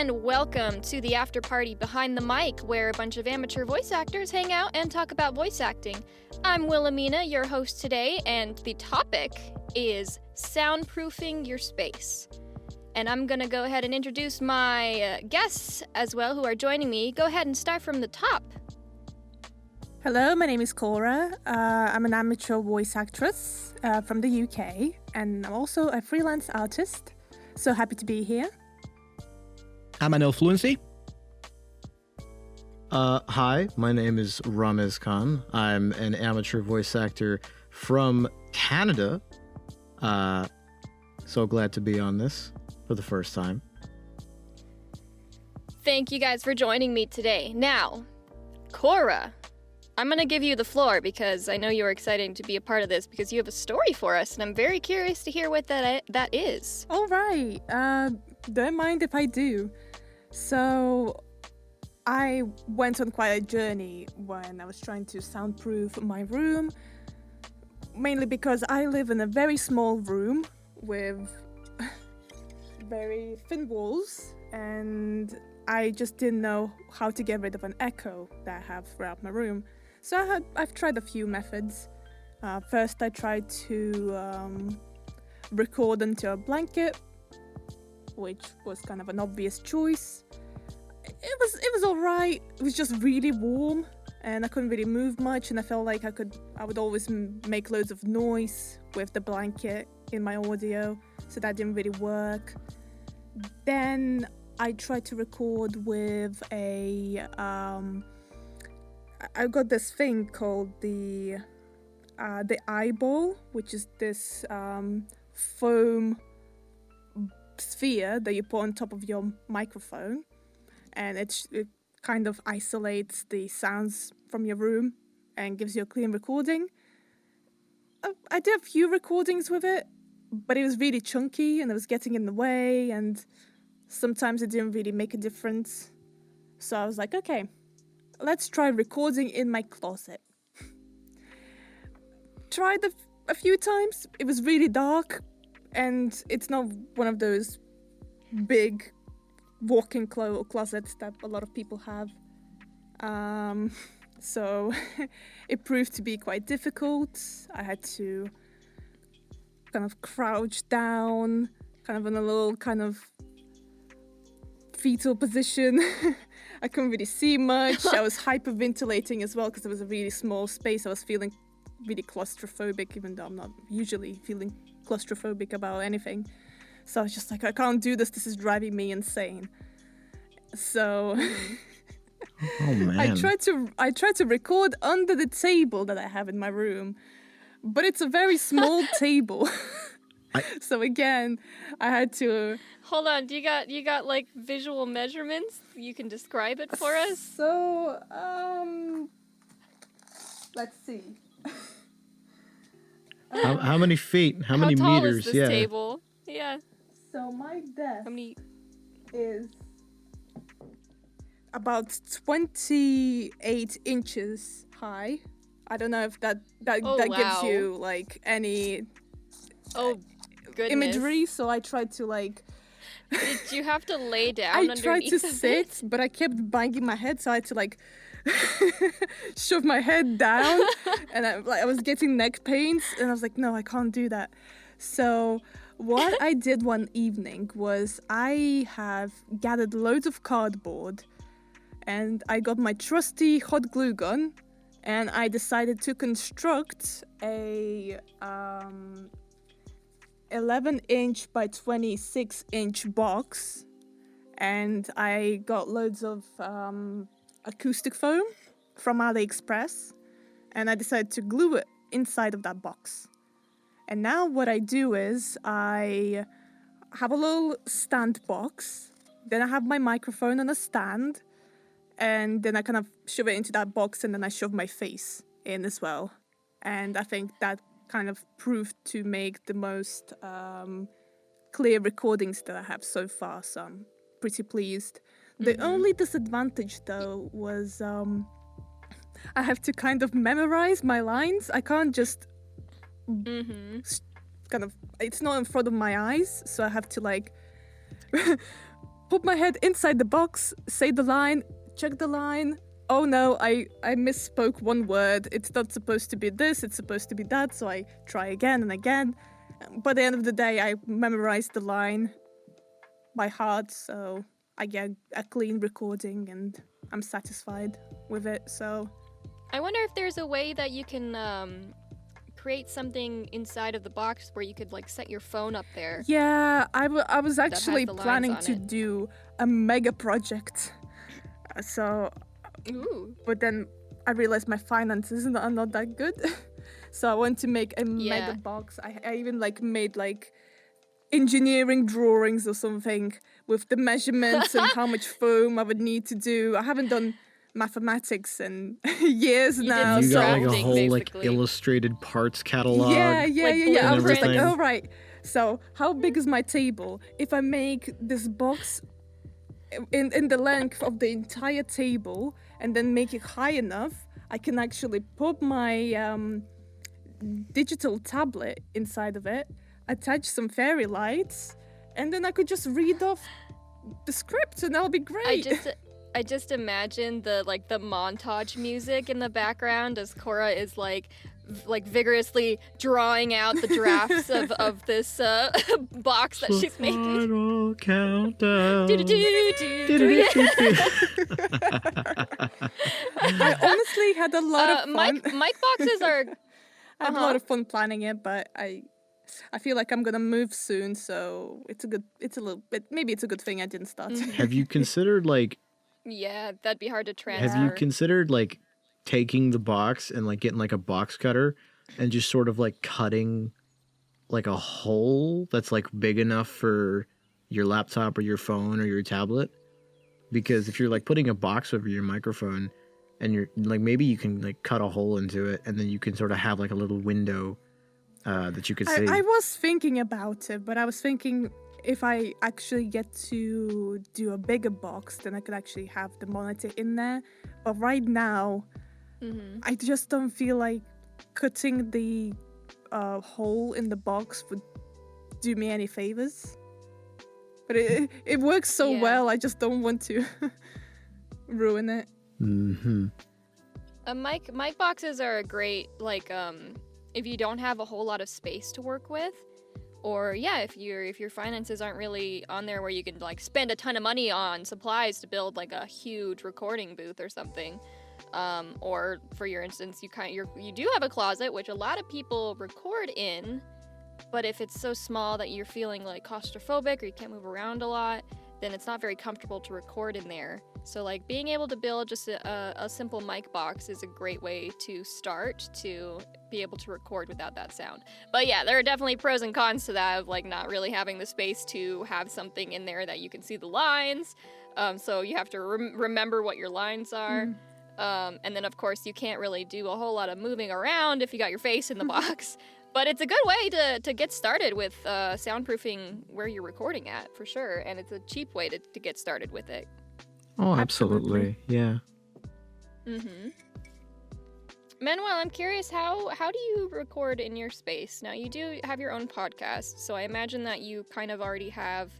and welcome to the after party behind the mic, where a bunch of amateur voice actors hang out and talk about voice acting. I'm Wilhelmina, your host today, and the topic is soundproofing your space. And I'm gonna go ahead and introduce my guests as well who are joining me. Go ahead and start from the top. Hello, my name is Cora. I'm an amateur voice actress from the UK, and I'm also a freelance artist. So happy to be here. I'm Manuel Fluency. Hi, my name is Raamiz Khan. I'm an amateur voice actor from Canada. So glad to be on this for the first time. Thank you guys for joining me today. Now, Cora, I'm going to give you the floor because I know you're excited to be a part of this because you have a story for us, and I'm very curious to hear what that is. All right. Don't mind if I do. So, I went on quite a journey when I was trying to soundproof my room, mainly because I live in a very small room with very thin walls, and I just didn't know how to get rid of an echo that I have throughout my room. So I've tried a few methods. First, I tried to record into a blanket, which was kind of an obvious choice. It was alright. It was just really warm, and I couldn't really move much, and I felt like I would always make loads of noise with the blanket in my audio, so that didn't really work. Then I tried to record with I got this thing called the eyeball, which is this foam sphere that you put on top of your microphone, and it kind of isolates the sounds from your room and gives you a clean recording. I did a few recordings with it, but it was really chunky and it was getting in the way, and sometimes it didn't really make a difference. So I was like, okay, let's try recording in my closet. Tried a few times. It was really dark, and it's not one of those big walk-in closets that a lot of people have. So it proved to be quite difficult. I had to kind of crouch down, kind of in a little kind of fetal position. I couldn't really see much. I was hyperventilating as well because it was a really small space. I was feeling really claustrophobic, even though I'm not usually feeling claustrophobic about anything. So I was just like, I can't do this. This is driving me insane. So Oh man. I tried to record under the table that I have in my room, but it's a very small table. So again, I had to... Hold on, you got like visual measurements? You can describe it for us? So, let's see. How many feet? How many tall meters? Is this table? Yeah. So my desk How many? is about 28 inches high. I don't know if that gives you like any goodness. imagery. So I tried to like. Did you have to lay down I underneath tried to of sit, it? but I kept banging my head, so I had to like shove my head down, and I was getting neck pains, and I was like, no, I can't do that. So what I did one evening was I have gathered loads of cardboard, and I got my trusty hot glue gun, and I decided to construct a 11-inch by 26-inch box, and I got loads of acoustic foam from AliExpress, and I decided to glue it inside of that box. And now what I do is I have a little stand box, then I have my microphone on a stand, and then I kind of shove it into that box, and then I shove my face in as well. And I think that kind of proved to make the most clear recordings that I have so far, so I'm pretty pleased. The only disadvantage though was I have to kind of memorize my lines. I can't just kind of, it's not in front of my eyes, so I have to like put my head inside the box, say the line, check the line. Oh no, I misspoke one word. It's not supposed to be this, it's supposed to be that, so I try again and again. By the end of the day, I memorized the line by heart, so I get a clean recording and I'm satisfied with it, so... I wonder if there's a way that you can create something inside of the box where you could like set your phone up there. Yeah, I was actually the lines planning on to it. do a mega project. So, Ooh. but then I realized my finances are not that good. So I want to make a Yeah. mega box. I even like made like engineering drawings or something with the measurements and how much foam I would need to do. I haven't done mathematics in years You did now. some You got like a crafting, whole like basically. illustrated parts catalog. Yeah. Like I was just like, blueprints. oh right. So how big is my table? If I make this box in the length of the entire table and then make it high enough, I can actually put my digital tablet inside of it, attach some fairy lights, and then I could just read off the script and that'll be great. I just imagine the montage music in the background as Cora is like vigorously drawing out the drafts of this box that she's making. Final countdown. I honestly had a lot of fun. Mic boxes are I had a lot of fun planning it, but I feel like I'm gonna move soon, so it's a good thing I didn't start. Have you considered like yeah, that'd be hard to transfer. have you considered like taking the box and like getting like a box cutter and just sort of like cutting like a hole that's like big enough for your laptop or your phone or your tablet? Because if you're like putting a box over your microphone and you're like, maybe you can like cut a hole into it and then you can sort of have like a little window that you could see. I was thinking about it, but I was thinking if I actually get to do a bigger box, then I could actually have the monitor in there. But right now, I just don't feel like cutting the hole in the box would do me any favors. But it works so Yeah. well, I just don't want to ruin it. Mm-hmm. Mic boxes are a great if you don't have a whole lot of space to work with, or if your finances aren't really on there where you can like spend a ton of money on supplies to build like a huge recording booth or something, or for your instance you do have a closet which a lot of people record in, but if it's so small that you're feeling like claustrophobic or you can't move around a lot, then it's not very comfortable to record in there. So like being able to build just a simple mic box is a great way to start to be able to record without that sound. But yeah, there are definitely pros and cons to that of like not really having the space to have something in there that you can see the lines. So you have to remember what your lines are. And then of course you can't really do a whole lot of moving around if you got your face in the box. But it's a good way to get started with soundproofing where you're recording at, for sure. And it's a cheap way to get started with it. Oh, absolutely. Yeah. Mm-hmm. Manuel, I'm curious, how do you record in your space? Now, you do have your own podcast, so I imagine that you kind of already have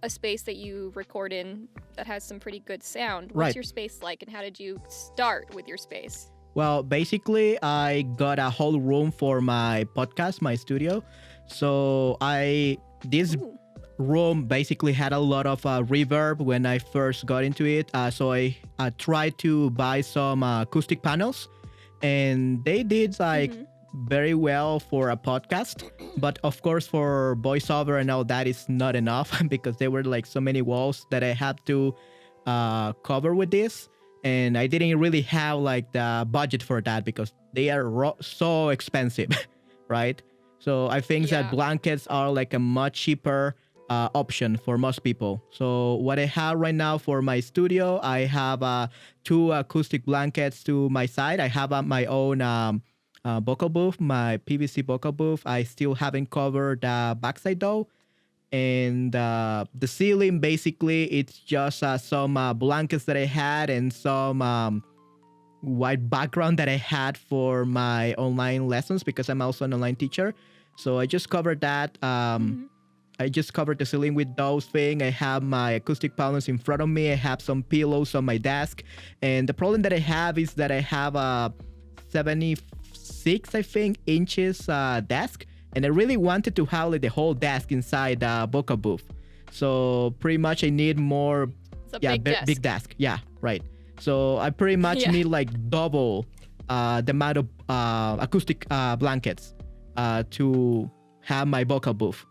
a space that you record in that has some pretty good sound. What's Right. your space like, and how did you start with your space? Well, basically, I got a whole room for my podcast, my studio. So this Ooh. room basically had a lot of reverb when I first got into it. So I tried to buy some acoustic panels, and they did like very well for a podcast. But of course, for voiceover and all that is not enough because there were like so many walls that I had to cover with this. And I didn't really have like the budget for that because they are so expensive, right? So I think that Yeah. blankets are like a much cheaper option for most people. So what I have right now for my studio, I have 2 acoustic blankets to my side. I have my own vocal booth, my PVC vocal booth. I still haven't covered the backside though. And the ceiling, basically, it's just some blankets that I had and some white background that I had for my online lessons because I'm also an online teacher. So I just covered that. I just covered the ceiling with those things. I have my acoustic panels in front of me. I have some pillows on my desk. And the problem that I have is that I have a 76, I think, inches desk. And I really wanted to have like the whole desk inside the vocal booth. So pretty much I need more. It's a big desk. Yeah, right. So I pretty much need like double the amount of acoustic blankets to have my vocal booth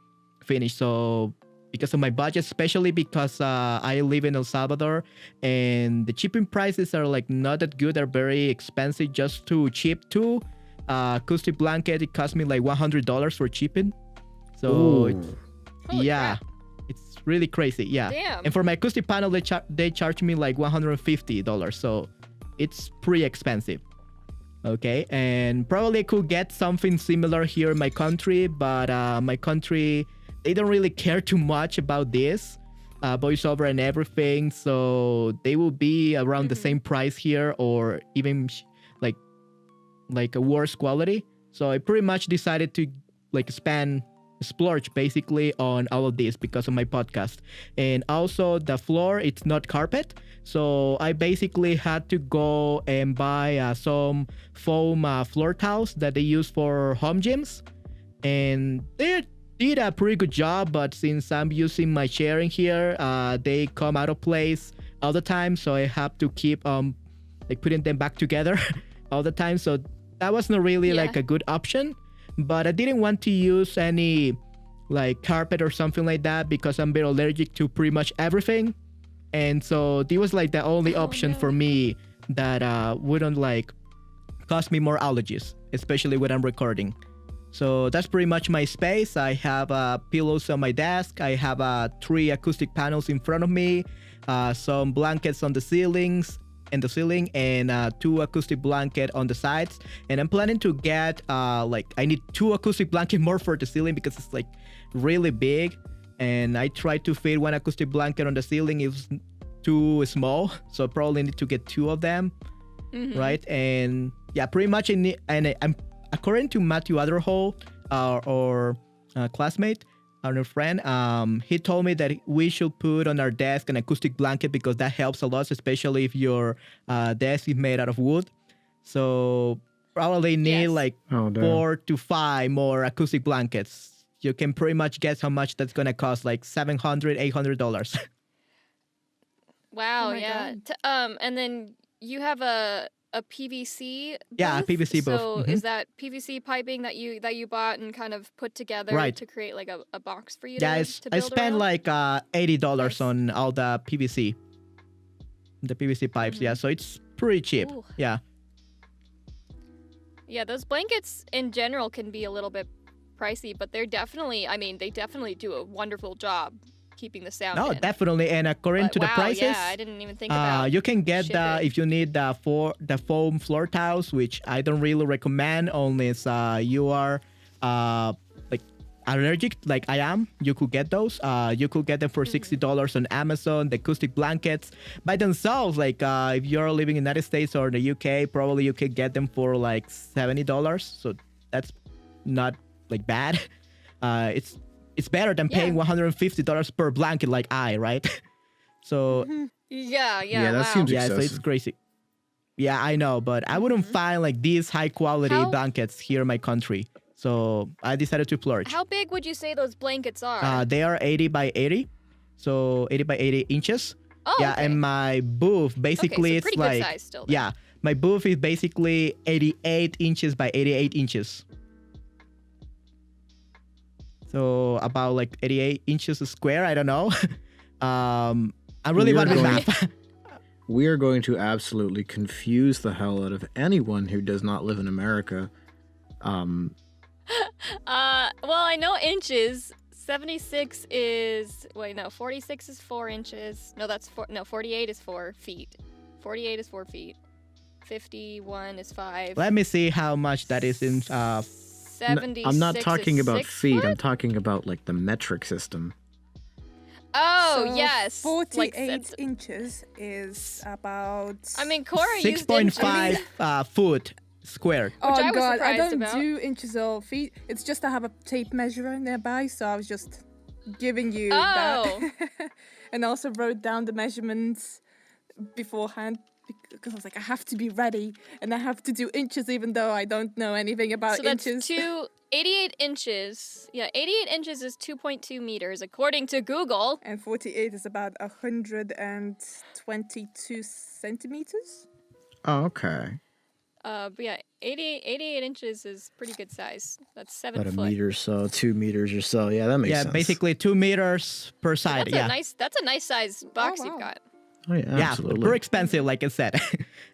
finished. So because of my budget, especially because I live in El Salvador and the shipping prices are like not that good. They're very expensive. Just to ship two acoustic blanket, it cost me like $100 for shipping. So yeah, it's really crazy. Yeah. Damn. And for my acoustic panel, they charge me like $150. So it's pretty expensive. Okay, and probably I could get something similar here in my country, but my country, they don't really care too much about this voiceover and everything, so they will be around the same price here, or even like a worse quality. So I pretty much decided to like splurge basically on all of this because of my podcast. And also the floor, it's not carpet, so I basically had to go and buy some foam floor tiles that they use for home gyms, and they did a pretty good job, but since I'm using my chair in here, they come out of place all the time, so I have to keep like putting them back together all the time. So that was not really like a good option. But I didn't want to use any like carpet or something like that because I'm very allergic to pretty much everything. And so this was like the only option for me that wouldn't like cause me more allergies, especially when I'm recording. So that's pretty much my space. I have pillows on my desk. I have 3 acoustic panels in front of me, some blankets on the ceilings and 2 acoustic blanket on the sides. And I'm planning to get like I need 2 acoustic blanket more for the ceiling because it's like really big, and I tried to fit 1 acoustic blanket on the ceiling. It was too small, so I probably need to get 2 of them, right? And yeah, pretty much I'm according to Matthew Otherhole, our classmate, our friend, he told me that we should put on our desk an acoustic blanket because that helps a lot, especially if your desk is made out of wood. So probably need like 4 to 5 more acoustic blankets. You can pretty much guess how much that's gonna cost, like $700, $800. Wow, and then you have a PVC booth? Yeah, a PVC booth. So is that PVC piping that you bought and kind of put together to create like a box for you to build I spent around? like $80 on all the PVC pipes. Yeah, so it's pretty cheap. Ooh. Yeah. Yeah, those blankets in general can be a little bit pricey, but they definitely do a wonderful job keeping the sound in. Definitely. And according to the prices, I didn't even think about you can get shipping. if you need the foam floor tiles, which I don't really recommend unless you are like allergic like I am. You could get those. You could get them for $60 on Amazon. The acoustic blankets by themselves, like if you're living in the United States or the UK, probably you could get them for like $70. So that's not like bad. It's better than paying $150 per blanket like right? So that seems excessive. So it's crazy. Yeah, I know, but I wouldn't find like these high quality blankets here in my country. So I decided to splurge. How big would you say those blankets are? They are 80 by 80. So 80 by 80 inches. Oh, yeah, okay. and my booth basically it's it's pretty like good size still, then. Yeah, my booth is basically 88 inches by 88 inches. So about like 88 inches square. I don't know. I'm really bad with math. We are going to absolutely confuse the hell out of anyone who does not live in America. Well, I know inches. 46 is 46 is 4 inches. No, 48 is 4 feet. 48 is 4 feet. 51 is 5. Let me see how much that is in 76 I'm not talking is about 6 feet. foot? I'm talking about like the metric system. Oh, So yes. 48 inches is about... I mean, Cora used inches. 6.5 foot squared. Oh Which I was god, I surprised don't about. do inches or feet. It's just I have a tape measure nearby, so I was just giving you Oh. that. And also wrote down the measurements beforehand because I was like, I have to be ready and I have to do inches even though I don't know anything about So that's inches. 88 inches. Yeah, 88 inches is 2.2 meters according to Google. And 48 is about 122 centimeters. Oh, okay. But yeah, 88 inches is pretty good size. That's 7 About foot. a meter or so, 2 meters or so. Yeah, that makes sense. Yeah, basically 2 meters per side. That's a nice size box wow. you've got. Oh, yeah, Yeah, absolutely. very expensive, like I said.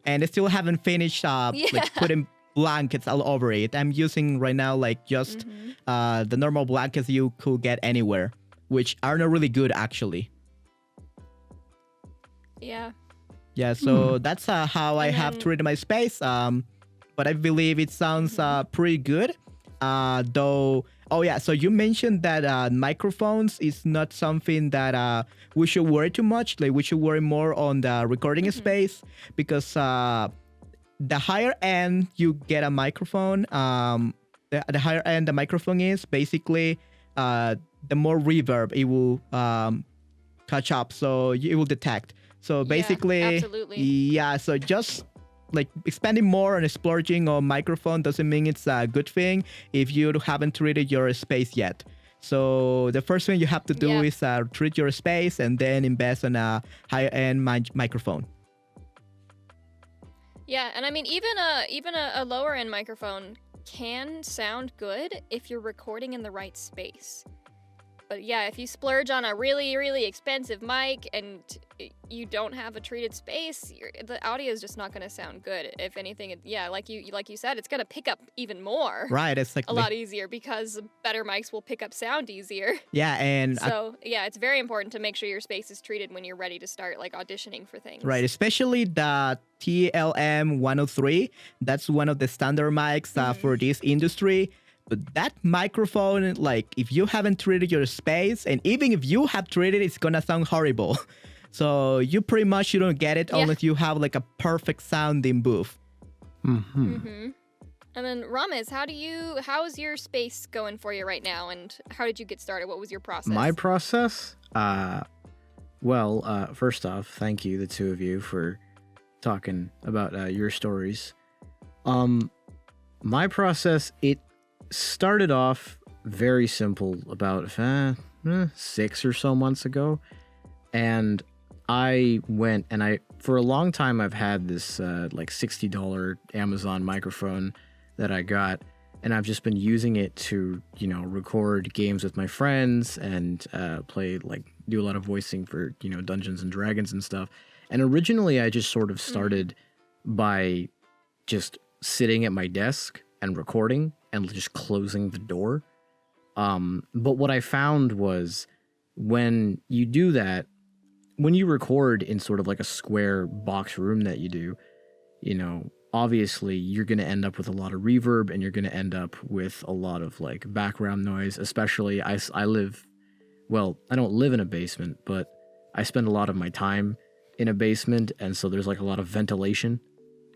And I still haven't finished like putting blankets all over it. I'm using right now like just the normal blankets you could get anywhere, which are not really good actually. Yeah. Yeah, so that's how I have treated my space. But I believe it sounds pretty good. Though, oh yeah, so you mentioned that microphones is not something that we should worry too much. Like we should worry more on the recording space because the higher end you get a microphone, the higher end the microphone is, basically the more reverb it will catch up, so it will detect. So basically, absolutely. Yeah, so just like spending more on splurging on microphone doesn't mean it's a good thing if you haven't treated your space yet. So the first thing you have to do is treat your space and then invest on a higher end microphone. Yeah, and I mean even a lower end microphone can sound good if you're recording in the right space. But yeah, if you splurge on a really, really expensive mic and you don't have a treated space, the audio is just not going to sound good. If anything, like you said, it's going to pick up even more. Right, it's like a lot easier because better mics will pick up sound easier. Yeah, and so it's very important to make sure your space is treated when you're ready to start like auditioning for things. Right, especially the TLM 103. That's one of the standard mics for this industry. But that microphone, like, if you haven't treated your space, and even if you have treated it, it's gonna sound horrible. So you pretty much you don't get it unless you have like a perfect sounding booth. And then Raamiz, how's your space going for you right now, and how did you get started? What was your process? My process? Well, first off, thank you, the two of you, for talking about your stories. My process, it started off very simple about 6 or so months ago, and I went and for a long time I've had this like $60 Amazon microphone that I got, and I've just been using it to record games with my friends and do a lot of voicing for Dungeons and Dragons and stuff. And originally I just sort of started by just sitting at my desk and recording and just closing the door. But what I found was when you do that, when you record in sort of like a square box room that you do, obviously you're going to end up with a lot of reverb and you're going to end up with a lot of like background noise, especially I don't live in a basement, but I spend a lot of my time in a basement. And so there's like a lot of ventilation,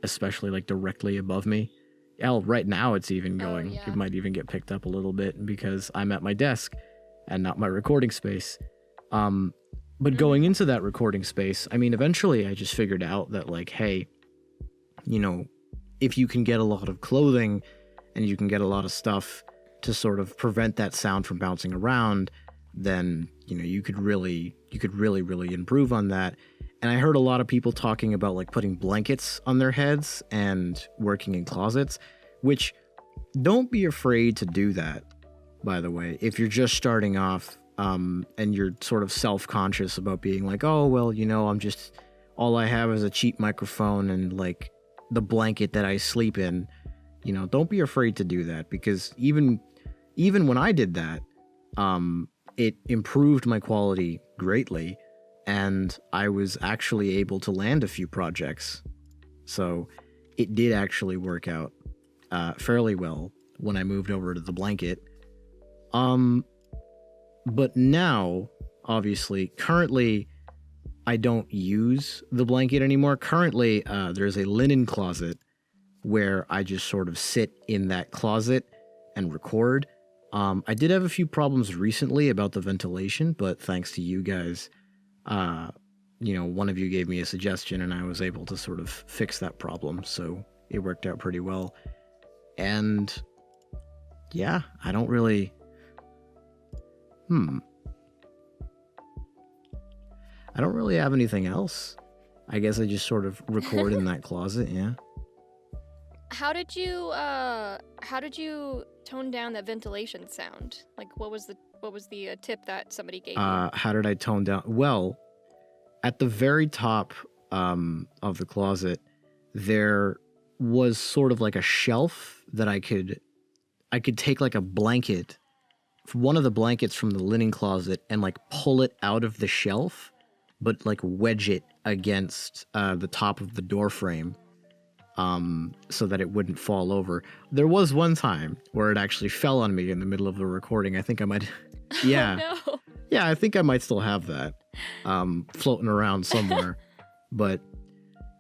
especially like directly above me. Hell, right now it's even going. It might even get picked up a little bit because I'm at my desk and not my recording space. But going into that recording space, I mean, eventually I just figured out that like, hey, if you can get a lot of clothing and you can get a lot of stuff to sort of prevent that sound from bouncing around, then, you could really improve on that. And I heard a lot of people talking about like putting blankets on their heads and working in closets, which don't be afraid to do that, by the way. If you're just starting off and you're sort of self-conscious about being like, oh, well, all I have is a cheap microphone and like the blanket that I sleep in, don't be afraid to do that, because even when I did that, it improved my quality greatly. And I was actually able to land a few projects. So it did actually work out fairly well when I moved over to the blanket. But now, obviously, currently, I don't use the blanket anymore. Currently, there's a linen closet where I just sort of sit in that closet and record. I did have a few problems recently about the ventilation, but thanks to you guys, one of you gave me a suggestion and I was able to sort of fix that problem. So it worked out pretty well. And yeah, I don't really... I don't really have anything else. I guess I just sort of record in that closet, yeah. How did you tone down that ventilation sound? Like, what was the tip that somebody gave you? How did I tone down? Well, at the very top of the closet, there was sort of like a shelf that I could take like a blanket, one of the blankets from the linen closet, and like pull it out of the shelf, but like wedge it against the top of the door frame. So that it wouldn't fall over. There was one time where it actually fell on me in the middle of the recording. I think I might, yeah. Oh, no. Yeah, I think I might still have that floating around somewhere. But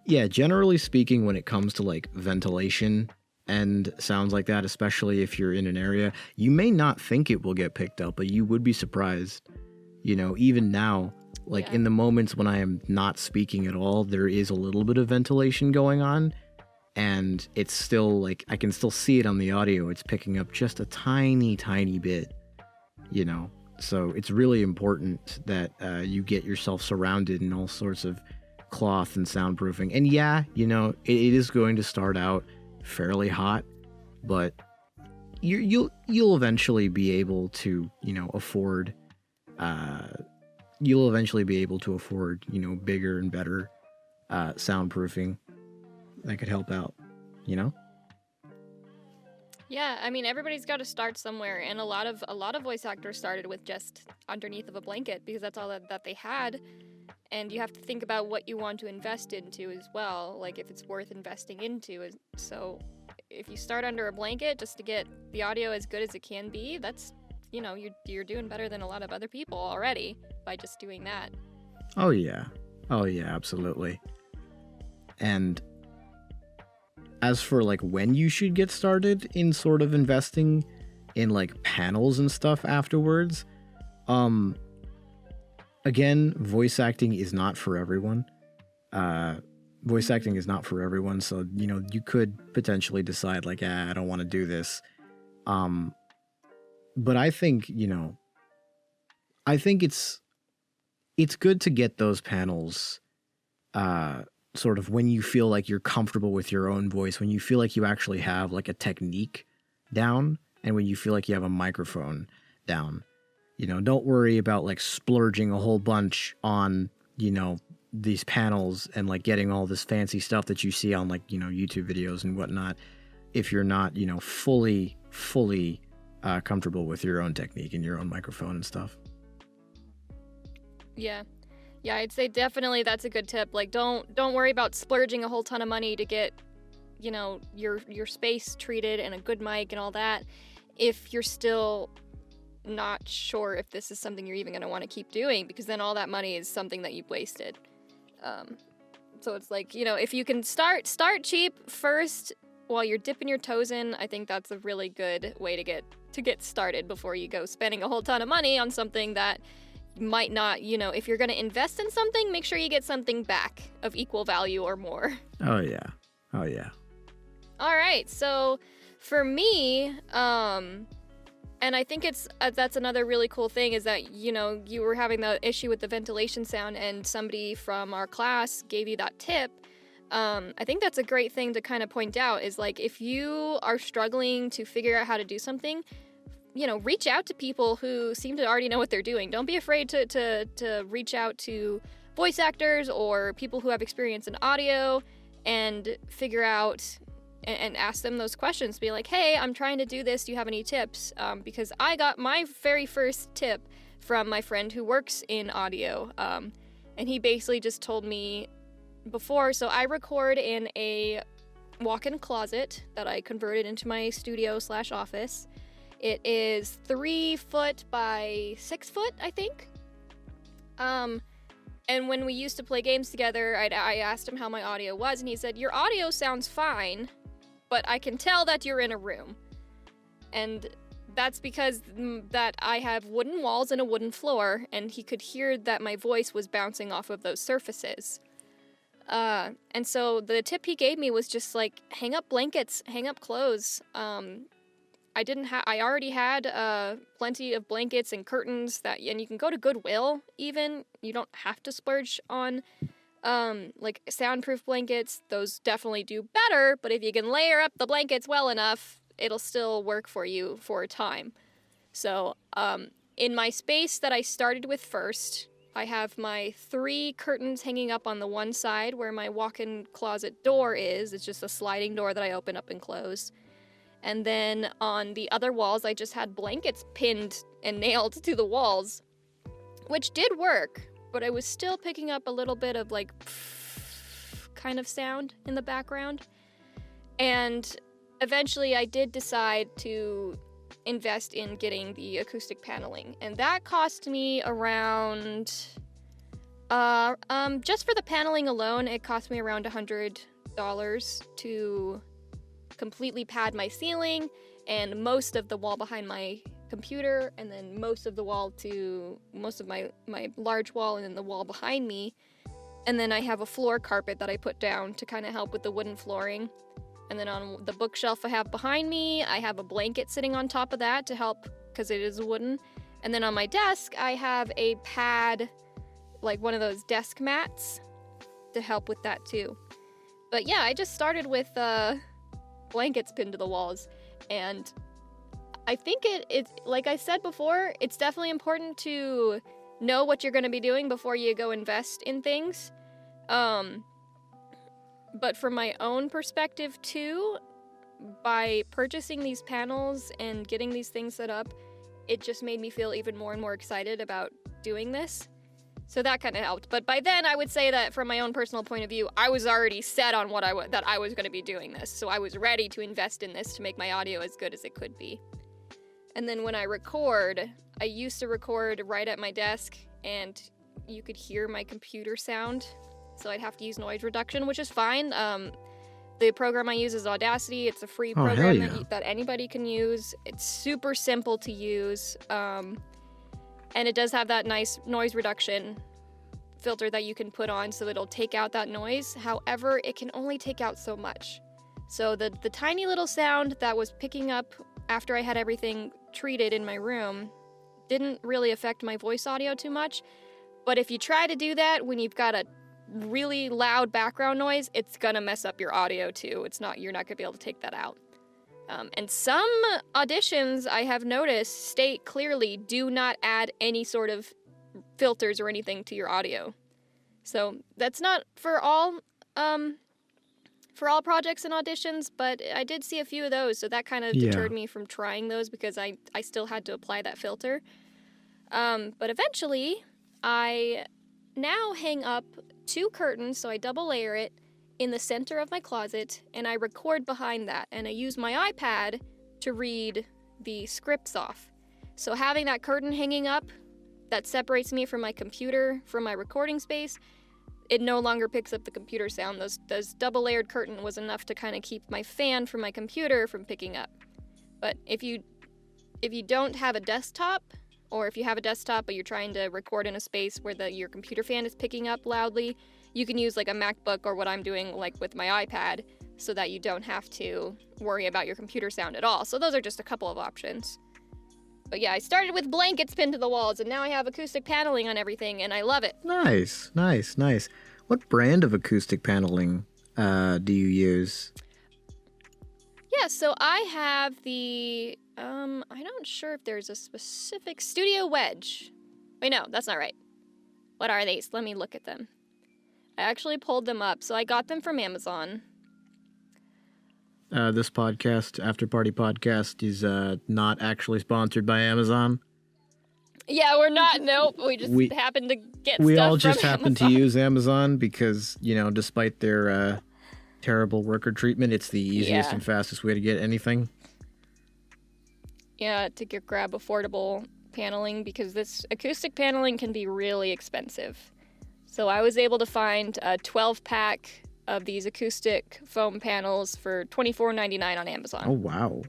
yeah, generally speaking, when it comes to like ventilation and sounds like that, especially if you're in an area, you may not think it will get picked up, but you would be surprised. Even now, like in the moments when I am not speaking at all, there is a little bit of ventilation going on. And it's still like, I can still see it on the audio. It's picking up just a tiny, tiny bit, So it's really important that you get yourself surrounded in all sorts of cloth and soundproofing. And yeah, it is going to start out fairly hot, but you'll eventually be able to, afford, bigger and better soundproofing. That could help out, Yeah, I mean, everybody's got to start somewhere, and a lot of voice actors started with just underneath of a blanket because that's all that they had. And you have to think about what you want to invest into as well, like if it's worth investing into. So if you start under a blanket just to get the audio as good as it can be, that's, you're doing better than a lot of other people already by just doing that. Oh yeah, absolutely. And as for like when you should get started in sort of investing in like panels and stuff afterwards, again, voice acting is not for everyone. So you could potentially decide like, I don't want to do this. But I think it's good to get those panels sort of when you feel like you're comfortable with your own voice, when you feel like you actually have like a technique down, and when you feel like you have a microphone down. Don't worry about like splurging a whole bunch on, these panels and like getting all this fancy stuff that you see on like, YouTube videos and whatnot, if you're not, fully comfortable with your own technique and your own microphone and stuff. Yeah, I'd say definitely that's a good tip. Like, don't worry about splurging a whole ton of money to get, your space treated and a good mic and all that if you're still not sure if this is something you're even going to want to keep doing, because then all that money is something that you've wasted. So it's like, if you can start cheap first while you're dipping your toes in, I think that's a really good way to get started before you go spending a whole ton of money on something that might not, if you're going to invest in something, make sure you get something back of equal value or more. Oh yeah. All right, so for me, and I think that's another really cool thing is that, you were having the issue with the ventilation sound and somebody from our class gave you that tip. I think that's a great thing to kind of point out is like, if you are struggling to figure out how to do something, reach out to people who seem to already know what they're doing. Don't be afraid to reach out to voice actors or people who have experience in audio and figure out and ask them those questions. Be like, hey, I'm trying to do this. Do you have any tips? Because I got my very first tip from my friend who works in audio. And he basically just told me before. So I record in a walk-in closet that I converted into my studio/office. It is 3 foot by 6 foot, I think. And when we used to play games together, I asked him how my audio was, and he said, your audio sounds fine, but I can tell that you're in a room. And that's because that I have wooden walls and a wooden floor, and he could hear that my voice was bouncing off of those surfaces. And so the tip he gave me was just like, hang up blankets, hang up clothes. I already had plenty of blankets and curtains and you can go to Goodwill even. You don't have to splurge on like soundproof blankets. Those definitely do better, but if you can layer up the blankets well enough, it'll still work for you for a time. So in my space that I started with first, I have my 3 curtains hanging up on the one side where my walk-in closet door is. It's just a sliding door that I open up and close. And then on the other walls, I just had blankets pinned and nailed to the walls, which did work, but I was still picking up a little bit of like kind of sound in the background. And eventually I did decide to invest in getting the acoustic paneling, and that cost me around just for the paneling alone, it cost me around $100 to completely pad my ceiling and most of the wall behind my computer, and then most of my large wall, and then the wall behind me. And then I have a floor carpet that I put down to kind of help with the wooden flooring. And then on the bookshelf I have behind me, I have a blanket sitting on top of that to help because it is wooden. And then on my desk, I have a pad, like one of those desk mats, to help with that too. But yeah, I just started with blankets pinned to the walls. And I think it's like I said before, it's definitely important to know what you're going to be doing before you go invest in things. But from my own perspective too, by purchasing these panels and getting these things set up, it just made me feel even more and more excited about doing this. So that kind of helped. But by then, I would say that from my own personal point of view, I was already set on that I was going to be doing this. So I was ready to invest in this to make my audio as good as it could be. And then when I record, I used to record right at my desk, and you could hear my computer sound. So I'd have to use noise reduction, which is fine. The program I use is Audacity. It's a free program that anybody can use. It's super simple to use. And it does have that nice noise reduction filter that you can put on so that it'll take out that noise. However, it can only take out so much. So the tiny little sound that was picking up after I had everything treated in my room didn't really affect my voice audio too much. But if you try to do that when you've got a really loud background noise, it's gonna mess up your audio too. You're not gonna be able to take that out. And some auditions I have noticed state clearly do not add any sort of filters or anything to your audio. So that's not for all projects and auditions, but I did see a few of those, so that kind of deterred me from trying those because I still had to apply that filter. But eventually, I now hang up 2 curtains, so I double layer it in the center of my closet, and I record behind that, and I use my iPad to read the scripts off. So having that curtain hanging up, that separates me from my computer, from my recording space. It no longer picks up the computer sound. Those double layered curtain was enough to kind of keep my fan from my computer from picking up. But if you don't have a desktop, or if you have a desktop but you're trying to record in a space where your computer fan is picking up loudly, you can use like a MacBook or what I'm doing like with my iPad so that you don't have to worry about your computer sound at all. So those are just a couple of options. But yeah, I started with blankets pinned to the walls, and now I have acoustic paneling on everything, and I love it. Nice. What brand of acoustic paneling do you use? Yeah, so I have the, I'm not sure if there's a specific Studio Wedge. Wait, no, that's not right. What are these? Let me look at them. I actually pulled them up, so I got them from Amazon. This podcast, After Party Podcast, is not actually sponsored by Amazon. Yeah, we're not. Nope. We just happened to get stuff from Amazon. We all just happen to use Amazon because, despite their terrible worker treatment, it's the easiest and fastest way to get anything. Yeah, to grab affordable paneling, because this acoustic paneling can be really expensive. So I was able to find a 12-pack of these acoustic foam panels for $24.99 on Amazon. Oh, wow.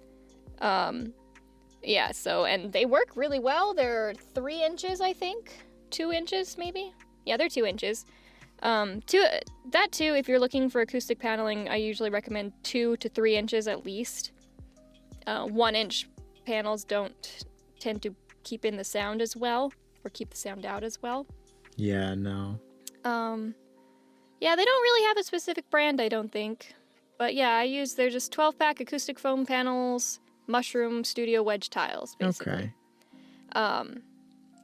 Yeah, so, and they work really well. They're 3 inches, I think. 2 inches, maybe? Yeah, they're 2 inches. If you're looking for acoustic paneling, I usually recommend 2 to 3 inches at least. 1-inch panels don't tend to keep in the sound as well, or keep the sound out as well. Yeah, no. Yeah, they don't really have a specific brand, I don't think. But yeah, they're just 12-pack acoustic foam panels, mushroom studio wedge tiles, basically. Okay.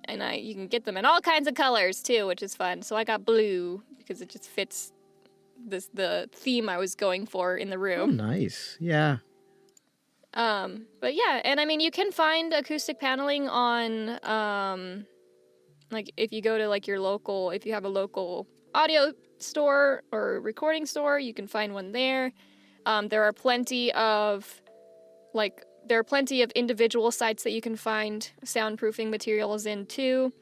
And you can get them in all kinds of colors too, which is fun. So I got blue because it just fits the theme I was going for in the Oh, room. nice. Yeah. But yeah, and I mean, you can find acoustic paneling on, like if you go to like if you have a local audio store or recording store, you can find one there. There are plenty of individual sites that you can find soundproofing materials in too.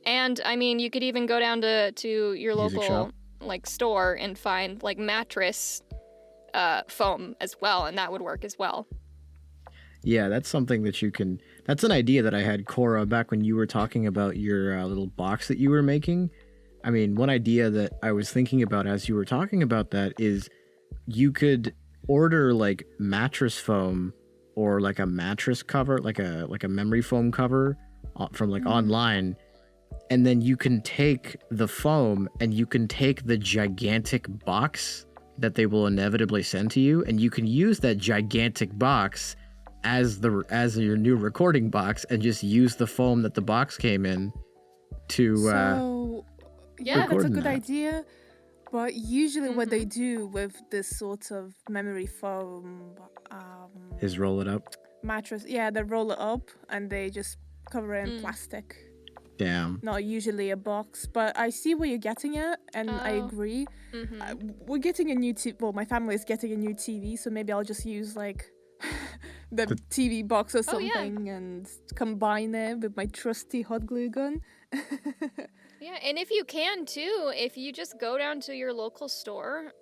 And I mean, you could even go down to your Music local shop. like store and find like mattress foam as well, and that would work as well. Yeah, that's something that you can... That's an idea that I had, Cora, back when you were talking about your little box that you were making. I mean, one idea that I was thinking about as you were talking about that is you could order like mattress foam or like a mattress cover, like a memory foam cover from like online, and then you can take the foam and you can take the gigantic box that they will inevitably send to you, and you can use that gigantic box as your new recording box and just use the foam that the box came in to So, yeah, that's a record in good that. idea. But usually what they do with this sort of memory foam is roll it up. mattress, yeah, they roll it up and they just cover it in plastic. Damn. Not usually a box, but I see where you're getting at, and I agree. We're getting a new TV. Well, my family is getting a new TV, so maybe I'll just use like the TV box or something and combine it with my trusty hot glue gun. Yeah, and if you can too, if you just go down to your local store,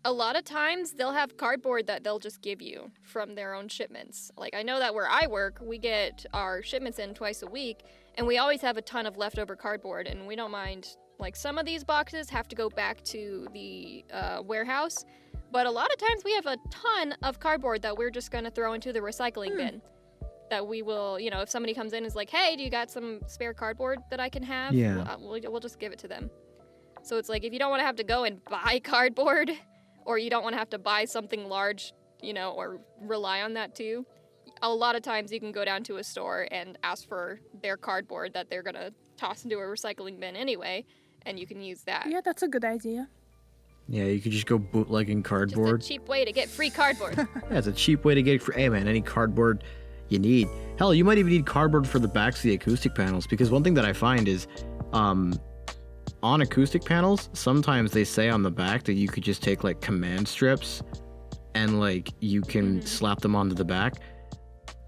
a lot of times they'll have cardboard that they'll just give you from their own shipments. Like I know that where I work, we get our shipments in twice a week, and we always have a ton of leftover cardboard, and we don't mind. Like some of these boxes have to go back to the warehouse, but a lot of times we have a ton of cardboard that we're just going to throw into the recycling bin. That we will, if somebody comes in and is like, hey, do you got some spare cardboard that I can have? Yeah. We'll just give it to them. So it's like, if you don't want to have to go and buy cardboard, or you don't want to have to buy something large, or rely on that too, a lot of times you can go down to a store and ask for their cardboard that they're going to toss into a recycling bin anyway, and you can use that. Yeah, that's a good idea. Yeah, you could just go bootlegging cardboard. Just a cheap way to get free cardboard. Yeah, it's a cheap way to get it for, hey man, any cardboard you need. Hell, you might even need cardboard for the backs of the acoustic panels, because one thing that I find is on acoustic panels, sometimes they say on the back that you could just take like command strips and like you can slap them onto the back.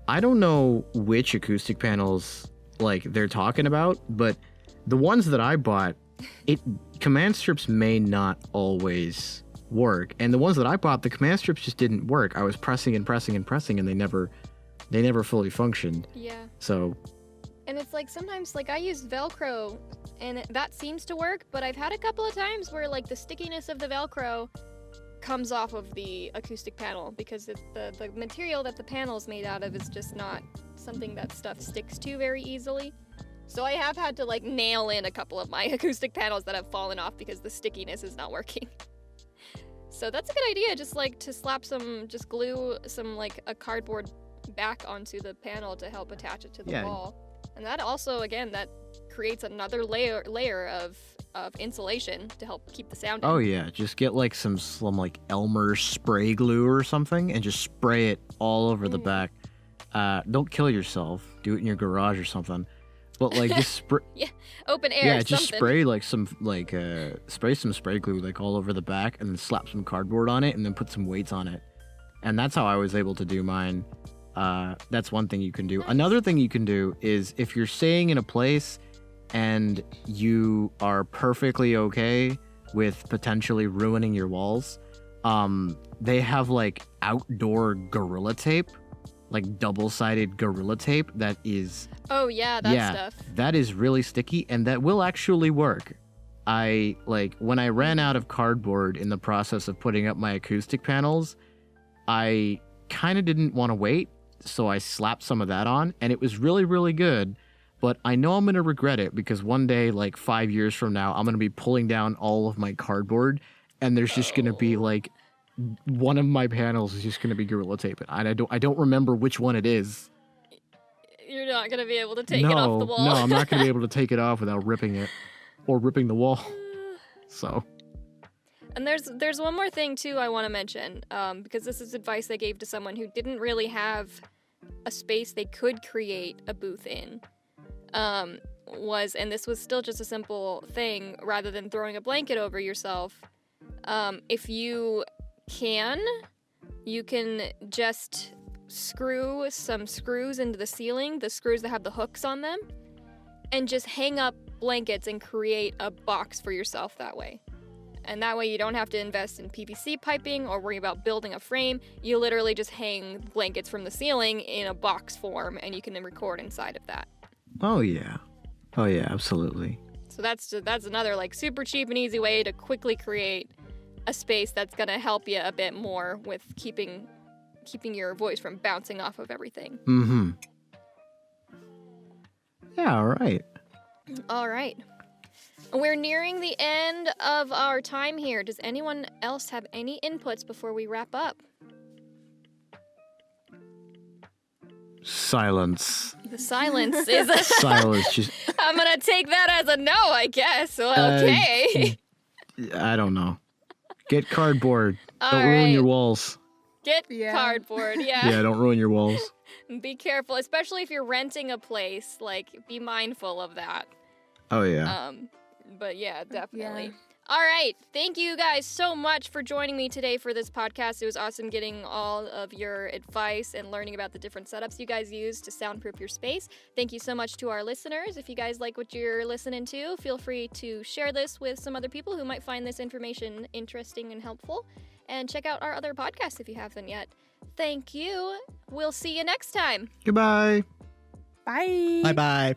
I don't know which acoustic panels like they're talking about, but the ones that I bought, command strips may not always work, and the ones that I bought, the command strips just didn't work. I was pressing and pressing and pressing, and they never fully functioned. Yeah. So, and it's like sometimes like I use Velcro and that seems to work, but I've had a couple of times where like the stickiness of the Velcro comes off of the acoustic panel because the material that the panel is made out of is just not something that stuff sticks to very easily. So I have had to like nail in a couple of my acoustic panels that have fallen off because the stickiness is not working. So that's a good idea, just like to just glue some like a cardboard back onto the panel to help attach it to the wall. And that also, again, that creates another layer of insulation to help keep the sound in. oh yeah, just get like some like Elmer spray glue or something and just spray it all over the back. Don't kill yourself. Do it in your garage or something. But like just spray. Yeah, open air. Yeah, just something. spray like some spray some spray glue like all over the back, and then slap some cardboard on it, and then put some weights on it. And that's how I was able to do mine. That's one thing you can do. Nice. Another thing you can do is if you're staying in a place and you are perfectly okay with potentially ruining your walls, they have like outdoor Gorilla Tape. like double-sided Gorilla Tape that is Oh yeah, that stuff. that is really sticky and that will actually work. When I ran out of cardboard in the process of putting up my acoustic panels, I kind of didn't want to wait, so I slapped some of that on, and it was really, really good. But I know I'm going to regret it because one day, like 5 years from now, I'm going to be pulling down all of my cardboard, and there's just going to be like one of my panels is just going to be Gorilla Tape, and I don't remember which one it is. You're not gonna be able to take it off the wall. No, I'm not going to be able to take it off without ripping it or ripping the wall. So. And there's one more thing too I want to mention, because this is advice I gave to someone who didn't really have a space they could create a booth in. And this was still just a simple thing, rather than throwing a blanket over yourself. If you can just screw some screws into the ceiling, the screws that have the hooks on them, and just hang up blankets and create a box for yourself that way. And that way you don't have to invest in PVC piping or worry about building a frame. You literally just hang blankets from the ceiling in a box form, and you can then record inside of that. Oh yeah, absolutely. So that's another like super cheap and easy way to quickly create a space that's gonna help you a bit more with keeping your voice from bouncing off of everything. Mm-hmm. Yeah, all right. All right. We're nearing the end of our time here. Does anyone else have any inputs before we wrap up? Silence. The silence is a... Silence. Just... I'm going to take that as a no, I guess. Well, okay. I don't know. Get cardboard. All don't ruin right. your walls. Get cardboard, yeah. Yeah, don't ruin your walls. Be careful, especially if you're renting a place. Like, be mindful of that. Oh, yeah. But yeah, definitely. Yeah. All right. Thank you guys so much for joining me today for this podcast. It was awesome getting all of your advice and learning about the different setups you guys use to soundproof your space. Thank you so much to our listeners. If you guys like what you're listening to, feel free to share this with some other people who might find this information interesting and helpful. And check out our other podcasts if you haven't yet. Thank you. We'll see you next time. Goodbye. Bye. Bye-bye.